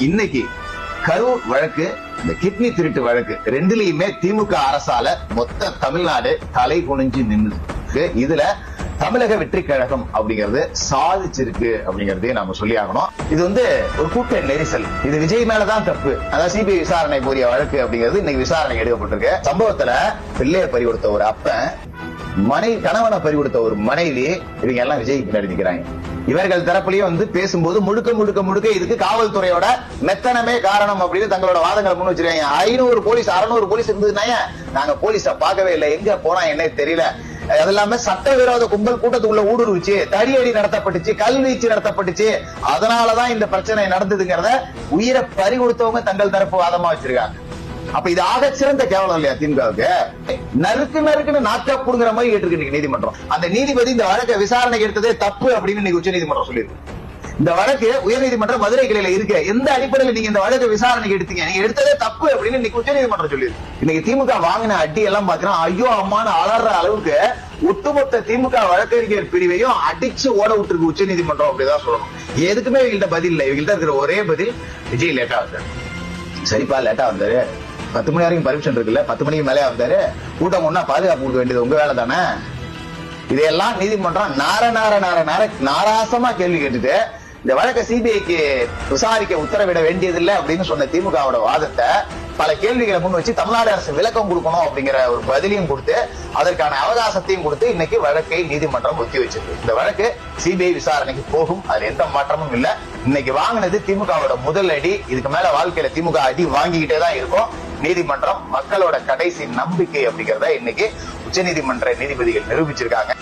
இன்னைக்கு கரூர் வழக்கு, இந்த கிட்னி திருட்டு வழக்கு ரெண்டுலயுமே திமுக அரசால மொத்த தமிழ்நாடு தலை குனிஞ்சு நின்று இதுல தமிழக வெற்றி கழகம் அப்படிங்கிறது சாதிச்சிருக்கு அப்படிங்கறதே நாம சொல்லி ஆகணும். இது ஒரு கூட்ட நெரிசல். இது விஜய் மேலதான் தப்பு. அதாவது சிபிஐ விசாரணை கோரிய வழக்கு அப்படிங்கிறது இன்னைக்கு விசாரணை எடுக்கப்பட்டிருக்கு. சம்பவத்துல பிள்ளைய பறி கொடுத்த ஒரு அப்பன், கணவனை பறி கொடுத்த ஒரு மனைவி, இவங்க எல்லாம் விஜய்க்கு பின்னாடி நிக்கிறாங்க. இவர்கள் தரப்புலயே பேசும்போது முழுக்க இதுக்கு காவல்துறையோட மெத்தனமே காரணம் அப்படின்னு தங்களோட வாதங்களை முன் வச்சிருக்காங்க. 500 போலீஸ் 600 போலீஸ் இருந்ததுன்னா நாங்க போலீஸ பார்க்கவே இல்லை, எங்க போனா என்ன தெரியல. அது இல்லாம சட்டவிரோத கும்பல் கூட்டத்துக்குள்ள ஊடுருவிச்சு, தடியடி நடத்தப்பட்டுச்சு, கல்வீச்சு நடத்தப்பட்டுச்சு. அதனாலதான் இந்த பிரச்சனை நடந்ததுங்கிறத உயிரை பறி கொடுத்தவங்க தங்கள் தரப்பு வாதமா வச்சிருக்காங்க. அப்ப இது ஆக சிறந்த கேவலம் இல்லையா திமுகவுக்கு? நறுக்குன்னு நாட்டப்புடுங்கிற மாதிரி கேட்டிருக்கு நீதிமன்றம். அந்த நீதிபதி இந்த வழக்கை விசாரணைக்கு எடுத்ததே தப்பு அப்படின்னு உச்ச நீதிமன்றம் சொல்லியிருக்கு. இந்த வழக்கு உயர்நீதிமன்றம் மதுரை கிளையில இருக்கு. எந்த அடிப்படையில் நீங்க இந்த வழக்கு விசாரணைக்கு எடுத்தீங்க, நீங்க எடுத்ததே தப்பு அப்படின்னு இன்னைக்கு உச்ச நீதிமன்றம் சொல்லியிருக்கு. இன்னைக்கு திமுக வாங்கின அடி எல்லாம் பாத்தீங்கன்னா ஐயோ அம்மான்னு அலற அளவுக்கு ஒட்டுமொத்த திமுக வழக்கறிஞர் பிரிவையும் அடிச்சு ஓட விட்டுருக்கு உச்ச நீதிமன்றம். அப்படிதான் சொல்லணும். எதுக்குமே இவங்கள்ட்ட பதில் இல்லை. இவங்கள்ட்ட இருக்கிற ஒரே பதில், விஜய் லேட்டா வந்தாரு. சரிப்பா லேட்டா வந்தாரு, 10 மணி வரைக்கும் பர்மிஷன் இருக்குல்ல, 10 மணிக்கு மேலே வந்தாரு, கூட்டம் ஒன்னா பாதுகாப்பு கொடுக்க வேண்டியது உங்க வேலை தானே. இதையெல்லாம் நீதிமன்றம் நாராசமா கேள்வி கேட்டுட்டு இந்த வழக்கை சிபிஐக்கு விசாரிக்க உத்தரவிட வேண்டியதில்லை அப்படின்னு சொன்ன திமுகவோட வாதத்தை பல கேள்விகளை முன் வச்சு தமிழ்நாடு அரசு விளக்கம் கொடுக்கணும் அப்படிங்கிற ஒரு பதிலையும் கொடுத்து அதற்கான அவகாசத்தையும் கொடுத்து இன்னைக்கு வழக்கை நீதிமன்றம் ஒத்தி வச்சிருக்கு. இந்த வழக்கு சிபிஐ விசாரணைக்கு போகும், அதுல எந்த மாற்றமும் இல்ல. இன்னைக்கு வாங்கினது திமுகவோட முதல் அடி. இதுக்கு மேல வாழ்க்கையில திமுக அடி வாங்கிக்கிட்டே தான் இருக்கும். நீதிமன்றம் மக்களோட கடைசி நம்பிக்கை அப்படிங்கறத இன்னைக்கு உச்ச நீதிமன்ற நீதிபதிகள் நிரூபிச்சிருக்காங்க.